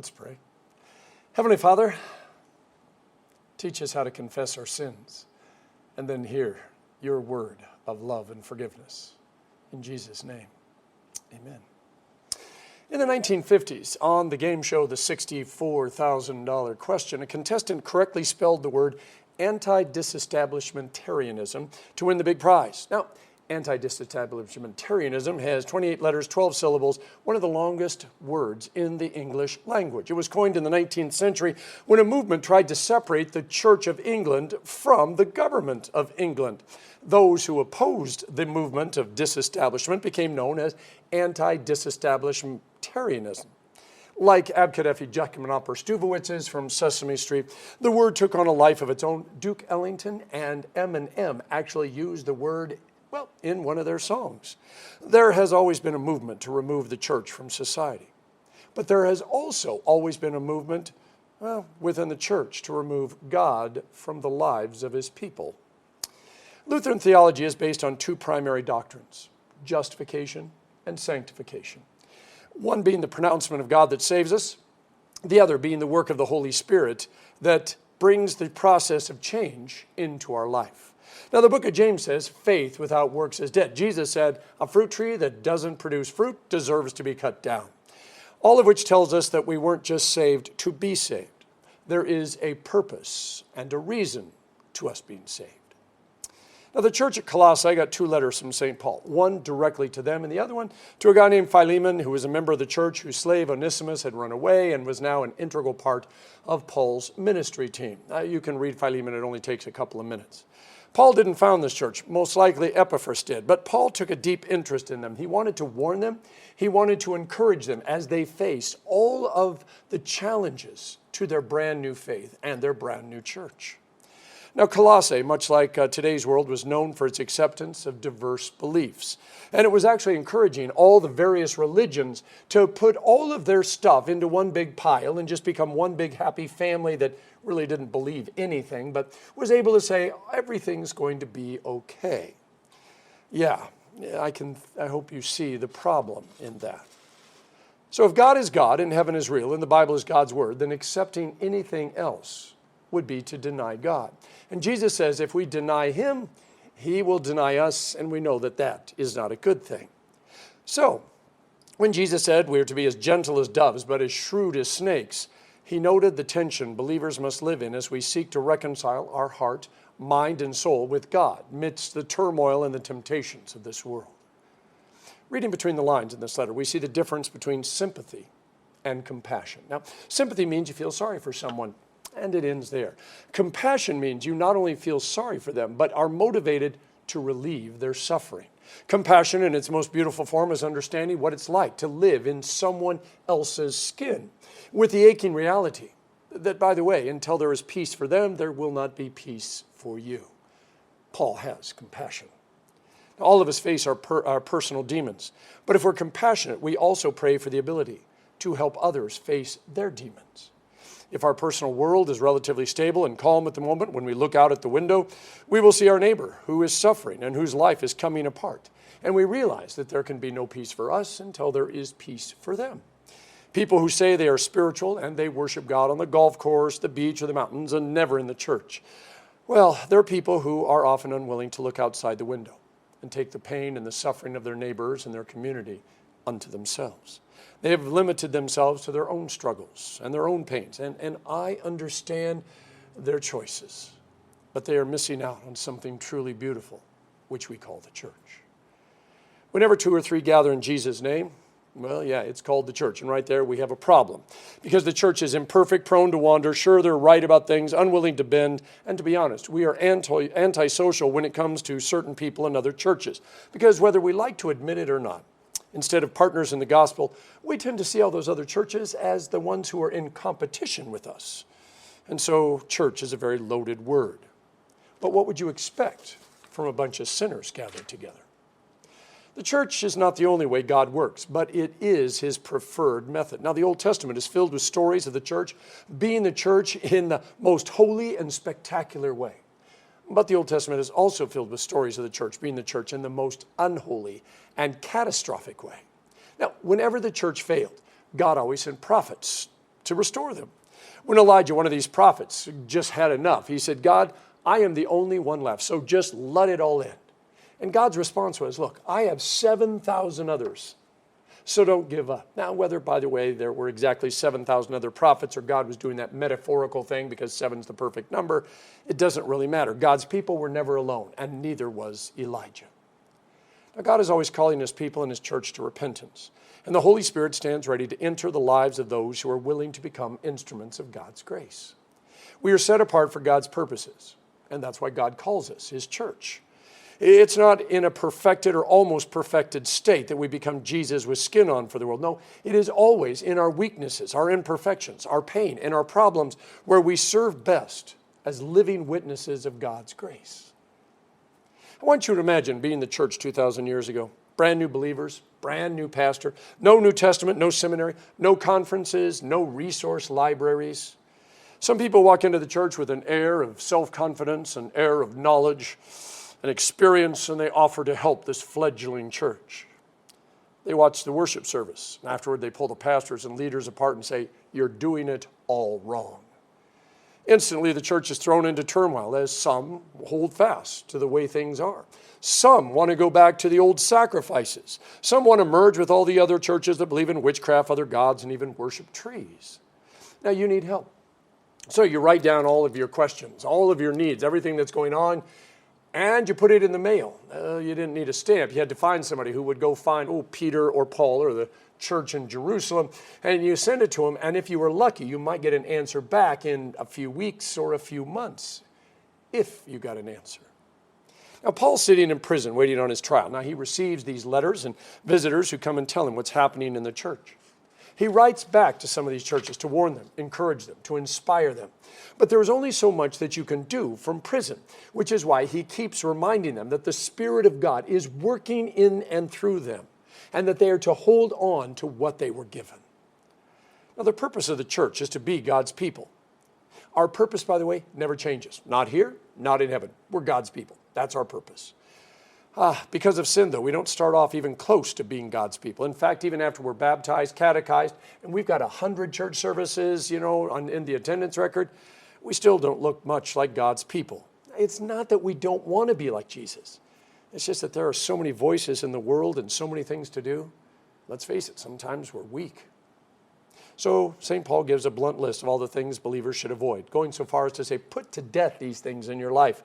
Let's pray. Heavenly Father, teach us how to confess our sins and then hear your word of love and forgiveness. In Jesus' name, amen. In the 1950s, on the game show The $64,000 Question, a contestant correctly spelled the word anti-disestablishmentarianism to win the big prize. Now, anti-disestablishmentarianism has 28 letters, 12 syllables, one of the longest words in the English language. It was coined in the 19th century when a movement tried to separate the Church of England from the government of England. Those who opposed the movement of disestablishment became known as anti-disestablishmentarianism. Like Abkadefi Jacqueminopper Stuvowitz's from Sesame Street, the word took on a life of its own. Duke Ellington and Eminem actually used the word in one of their songs. There has always been a movement to remove the church from society. But there has also always been a movement, within the church to remove God from the lives of his people. Lutheran theology is based on two primary doctrines, justification and sanctification. One being the pronouncement of God that saves us, the other being the work of the Holy Spirit that brings the process of change into our life. Now, the book of James says, faith without works is dead. Jesus said, a fruit tree that doesn't produce fruit deserves to be cut down. All of which tells us that we weren't just saved to be saved. There is a purpose and a reason to us being saved. Now, the church at Colossae got two letters from St. Paul, one directly to them and the other one to a guy named Philemon, who was a member of the church whose slave Onesimus had run away and was now an integral part of Paul's ministry team. You can read Philemon, it only takes a couple of minutes. Paul didn't found this church, most likely Epaphras did, but Paul took a deep interest in them. He wanted to warn them, he wanted to encourage them as they faced all of the challenges to their brand new faith and their brand new church. Now, Colossae, much like today's world, was known for its acceptance of diverse beliefs. And it was actually encouraging all the various religions to put all of their stuff into one big pile and just become one big happy family that really didn't believe anything, but was able to say, everything's going to be okay. Yeah, I hope you see the problem in that. So if God is God and heaven is real and the Bible is God's word, then accepting anything else would be to deny God. And Jesus says if we deny him, he will deny us, and we know that that is not a good thing. So, when Jesus said we are to be as gentle as doves, but as shrewd as snakes, he noted the tension believers must live in as we seek to reconcile our heart, mind, and soul with God amidst the turmoil and the temptations of this world. Reading between the lines in this letter, we see the difference between sympathy and compassion. Now, sympathy means you feel sorry for someone, and it ends there. Compassion means you not only feel sorry for them, but are motivated to relieve their suffering. Compassion in its most beautiful form is understanding what it's like to live in someone else's skin with the aching reality that, by the way, until there is peace for them, there will not be peace for you. Paul has compassion. Now, all of us face our personal demons, but if we're compassionate, we also pray for the ability to help others face their demons. If our personal world is relatively stable and calm at the moment, when we look out at the window, we will see our neighbor who is suffering and whose life is coming apart. And we realize that there can be no peace for us until there is peace for them. People who say they are spiritual and they worship God on the golf course, the beach, or the mountains, and never in the church. Well, they're people who are often unwilling to look outside the window and take the pain and the suffering of their neighbors and their community unto themselves. They have limited themselves to their own struggles and their own pains. And I understand their choices, but they are missing out on something truly beautiful, which we call the church. Whenever two or three gather in Jesus' name, well, yeah, it's called the church. And right there we have a problem. Because the church is imperfect, prone to wander, sure they're right about things, unwilling to bend. And to be honest, we are antisocial when it comes to certain people in other churches. Because whether we like to admit it or not, instead of partners in the gospel, we tend to see all those other churches as the ones who are in competition with us. And so church is a very loaded word. But what would you expect from a bunch of sinners gathered together? The church is not the only way God works, but it is his preferred method. Now, the Old Testament is filled with stories of the church being the church in the most holy and spectacular way. But the Old Testament is also filled with stories of the church being the church in the most unholy and catastrophic way. Now, whenever the church failed, God always sent prophets to restore them. When Elijah, one of these prophets, just had enough, he said, God, I am the only one left, so just let it all in. And God's response was, look, I have 7,000 others, so don't give up. Now, whether, by the way, there were exactly 7,000 other prophets or God was doing that metaphorical thing because 7 is the perfect number, it doesn't really matter. God's people were never alone, and neither was Elijah. Now, God is always calling his people and his church to repentance. And the Holy Spirit stands ready to enter the lives of those who are willing to become instruments of God's grace. We are set apart for God's purposes, and that's why God calls us his church. It's not in a perfected or almost perfected state that we become Jesus with skin on for the world. No, it is always in our weaknesses, our imperfections, our pain, and our problems where we serve best as living witnesses of God's grace. I want you to imagine being the church 2,000 years ago. Brand new believers, brand new pastor, no New Testament, no seminary, no conferences, no resource libraries. Some people walk into the church with an air of self-confidence, an air of knowledge and experience, and they offer to help this fledgling church. They watch the worship service, and afterward they pull the pastors and leaders apart and say, you're doing it all wrong. Instantly, the church is thrown into turmoil as some hold fast to the way things are. Some want to go back to the old sacrifices. Some want to merge with all the other churches that believe in witchcraft, other gods, and even worship trees. Now, you need help. So you write down all of your questions, all of your needs, everything that's going on, and you put it in the mail. You didn't need a stamp. You had to find somebody who would go find, Peter or Paul or the church in Jerusalem, and you send it to them, and if you were lucky, you might get an answer back in a few weeks or a few months, if you got an answer. Now, Paul's sitting in prison waiting on his trial. Now, he receives these letters and visitors who come and tell him what's happening in the church. He writes back to some of these churches to warn them, encourage them, to inspire them. But there is only so much that you can do from prison, which is why he keeps reminding them that the Spirit of God is working in and through them, and that they are to hold on to what they were given. Now, the purpose of the church is to be God's people. Our purpose, by the way, never changes. Not here, not in heaven. We're God's people. That's our purpose. Because of sin, though, we don't start off even close to being God's people. In fact, even after we're baptized, catechized, and we've got 100 church services, in the attendance record, we still don't look much like God's people. It's not that we don't want to be like Jesus. It's just that there are so many voices in the world and so many things to do. Let's face it, sometimes we're weak. So St. Paul gives a blunt list of all the things believers should avoid, going so far as to say, put to death these things in your life.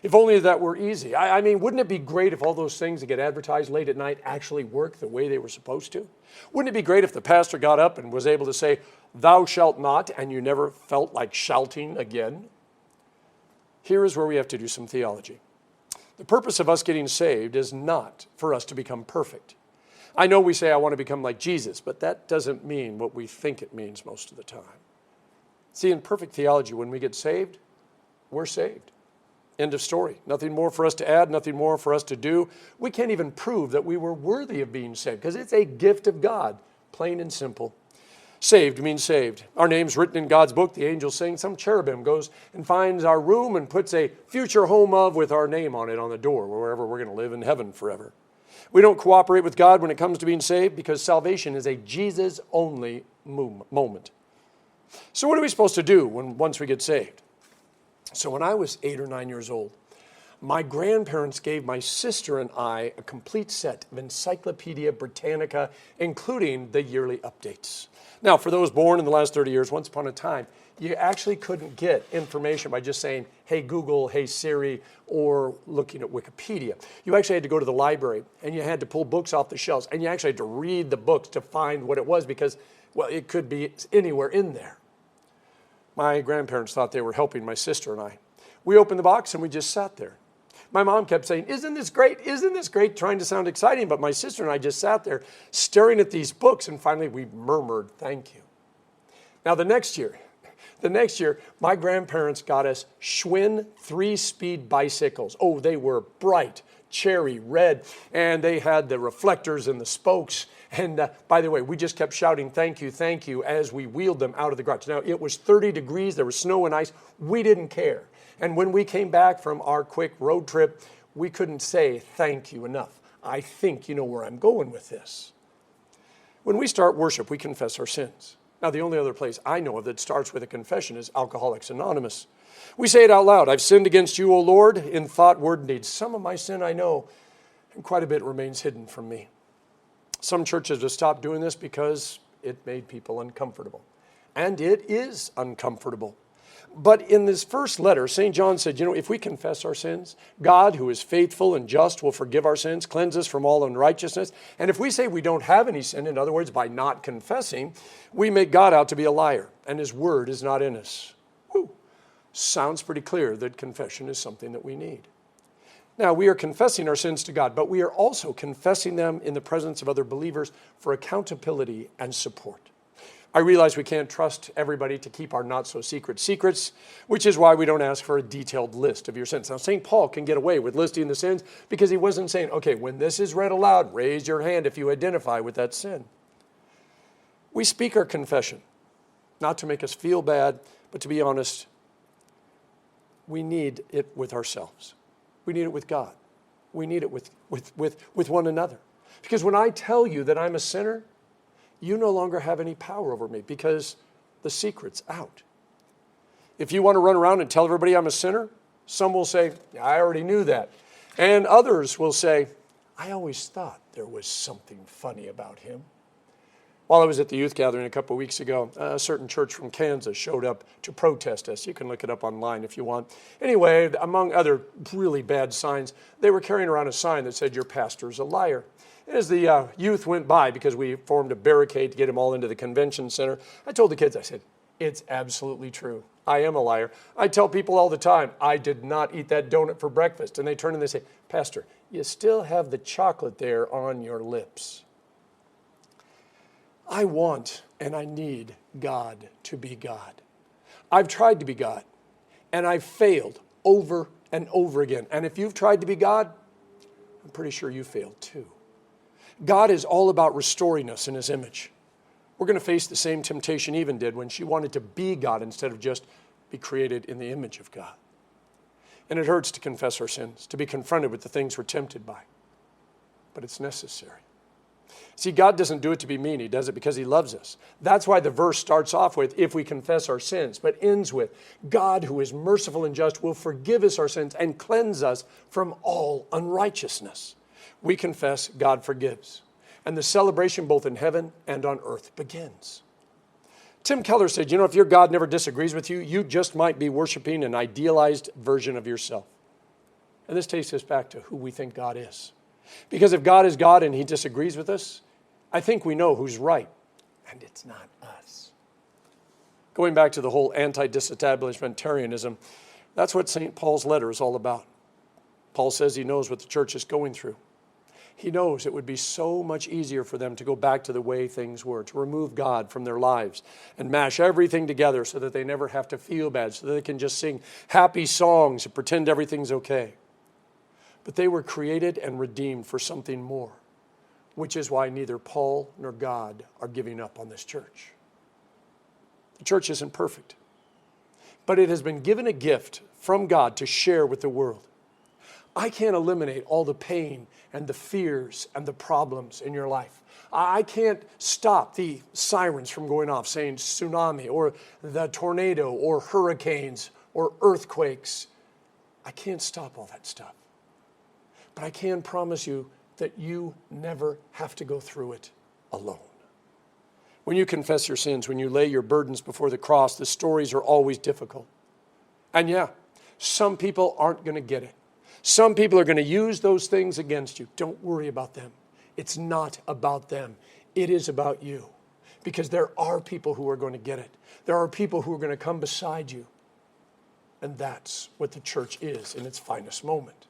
If only that were easy. I mean, wouldn't it be great if all those things that get advertised late at night actually work the way they were supposed to? Wouldn't it be great if the pastor got up and was able to say, thou shalt not, and you never felt like shouting again? Here is where we have to do some theology. The purpose of us getting saved is not for us to become perfect. I know we say, I want to become like Jesus, but that doesn't mean what we think it means most of the time. See, in perfect theology, when we get saved, we're saved. End of story. Nothing more for us to add, nothing more for us to do. We can't even prove that we were worthy of being saved because it's a gift of God, plain and simple. Saved means saved. Our name's written in God's book. The angels sing. Some cherubim goes and finds our room and puts a future home of with our name on it on the door, wherever we're going to live in heaven forever. We don't cooperate with God when it comes to being saved because salvation is a Jesus-only moment. So what are we supposed to do once we get saved? So when I was 8 or 9 years old, my grandparents gave my sister and I a complete set of Encyclopedia Britannica, including the yearly updates. Now, for those born in the last 30 years, once upon a time, you actually couldn't get information by just saying, hey Google, hey Siri, or looking at Wikipedia. You actually had to go to the library, and you had to pull books off the shelves, and you actually had to read the books to find what it was because, well, it could be anywhere in there. My grandparents thought they were helping my sister and I. We opened the box and we just sat there. My mom kept saying, isn't this great? Isn't this great? Trying to sound exciting, but my sister and I just sat there staring at these books, and finally we murmured, thank you. Now the next year, my grandparents got us Schwinn 3-speed bicycles. Oh, they were bright, cherry red, and they had the reflectors and the spokes. And by the way, we just kept shouting, thank you, as we wheeled them out of the garage. Now, it was 30 degrees. There was snow and ice. We didn't care. And when we came back from our quick road trip, we couldn't say thank you enough. I think you know where I'm going with this. When we start worship, we confess our sins. Now, the only other place I know of that starts with a confession is Alcoholics Anonymous. We say it out loud. I've sinned against you, O Lord, in thought, word, and deed. Some of my sin I know, and quite a bit remains hidden from me. Some churches have stopped doing this because it made people uncomfortable. And it is uncomfortable. But in this first letter, St. John said, if we confess our sins, God, who is faithful and just, will forgive our sins, cleanse us from all unrighteousness. And if we say we don't have any sin, in other words, by not confessing, we make God out to be a liar, and his word is not in us. Whew. Sounds pretty clear that confession is something that we need. Now, we are confessing our sins to God, but we are also confessing them in the presence of other believers for accountability and support. I realize we can't trust everybody to keep our not-so-secret secrets, which is why we don't ask for a detailed list of your sins. Now, St. Paul can get away with listing the sins because he wasn't saying, okay, when this is read aloud, raise your hand if you identify with that sin. We speak our confession, not to make us feel bad, but to be honest, we need it with ourselves. We need it with God. We need it with one another. Because when I tell you that I'm a sinner, you no longer have any power over me because the secret's out. If you want to run around and tell everybody I'm a sinner, some will say, I already knew that. And others will say, I always thought there was something funny about him. While I was at the youth gathering a couple of weeks ago, a certain church from Kansas showed up to protest us. You can look it up online if you want. Anyway, among other really bad signs, they were carrying around a sign that said, your pastor's a liar. As the youth went by, because we formed a barricade to get them all into the convention center, I told the kids, I said, it's absolutely true. I am a liar. I tell people all the time, I did not eat that donut for breakfast. And they turn and they say, Pastor, you still have the chocolate there on your lips. I want and I need God to be God. I've tried to be God, and I've failed over and over again. And if you've tried to be God, I'm pretty sure you failed too. God is all about restoring us in his image. We're going to face the same temptation Eve did when she wanted to be God instead of just be created in the image of God. And it hurts to confess our sins, to be confronted with the things we're tempted by. But it's necessary. See, God doesn't do it to be mean. He does it because he loves us. That's why the verse starts off with, if we confess our sins, but ends with, God, who is merciful and just, will forgive us our sins and cleanse us from all unrighteousness. We confess, God forgives. And the celebration both in heaven and on earth begins. Tim Keller said, if your God never disagrees with you, you just might be worshiping an idealized version of yourself. And this takes us back to who we think God is. Because if God is God and he disagrees with us, I think we know who's right. And it's not us. Going back to the whole anti-disestablishmentarianism, that's what St. Paul's letter is all about. Paul says he knows what the church is going through. He knows it would be so much easier for them to go back to the way things were, to remove God from their lives and mash everything together so that they never have to feel bad, so that they can just sing happy songs and pretend everything's okay. But they were created and redeemed for something more, which is why neither Paul nor God are giving up on this church. The church isn't perfect, but it has been given a gift from God to share with the world. I can't eliminate all the pain and the fears and the problems in your life. I can't stop the sirens from going off saying tsunami or the tornado or hurricanes or earthquakes. I can't stop all that stuff. But I can promise you that you never have to go through it alone. When you confess your sins, when you lay your burdens before the cross, the stories are always difficult. And yeah, some people aren't going to get it. Some people are going to use those things against you. Don't worry about them. It's not about them. It is about you. Because there are people who are going to get it. There are people who are going to come beside you. And that's what the church is in its finest moment.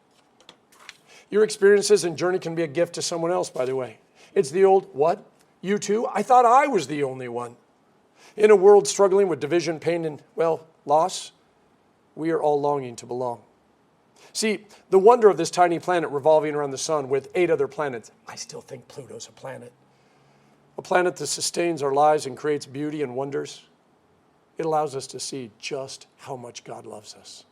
Your experiences and journey can be a gift to someone else, by the way. It's the old, what? You too? I thought I was the only one. In a world struggling with division, pain, and, loss, we are all longing to belong. See, the wonder of this tiny planet revolving around the sun with 8 other planets, I still think Pluto's a planet that sustains our lives and creates beauty and wonders. It allows us to see just how much God loves us.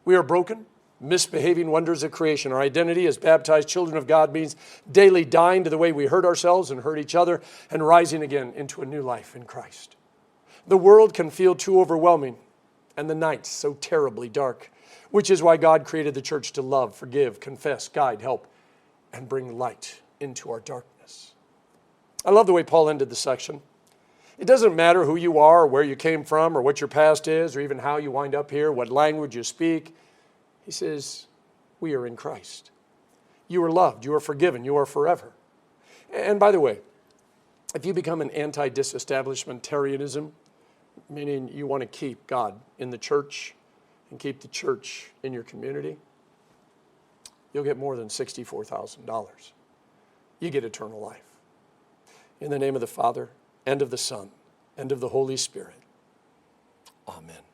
We are broken, misbehaving wonders of creation. Our identity as baptized children of God means daily dying to the way we hurt ourselves and hurt each other and rising again into a new life in Christ. The world can feel too overwhelming and the night so terribly dark, which is why God created the church to love, forgive, confess, guide, help, and bring light into our darkness. I love the way Paul ended the section. It doesn't matter who you are or where you came from or what your past is or even how you wind up here, what language you speak. He says, we are in Christ. You are loved, you are forgiven, you are forever. And by the way, if you become an anti-disestablishmentarianism, meaning you want to keep God in the church and keep the church in your community, you'll get more than $64,000. You get eternal life. In the name of the Father, and of the Son, and of the Holy Spirit. Amen.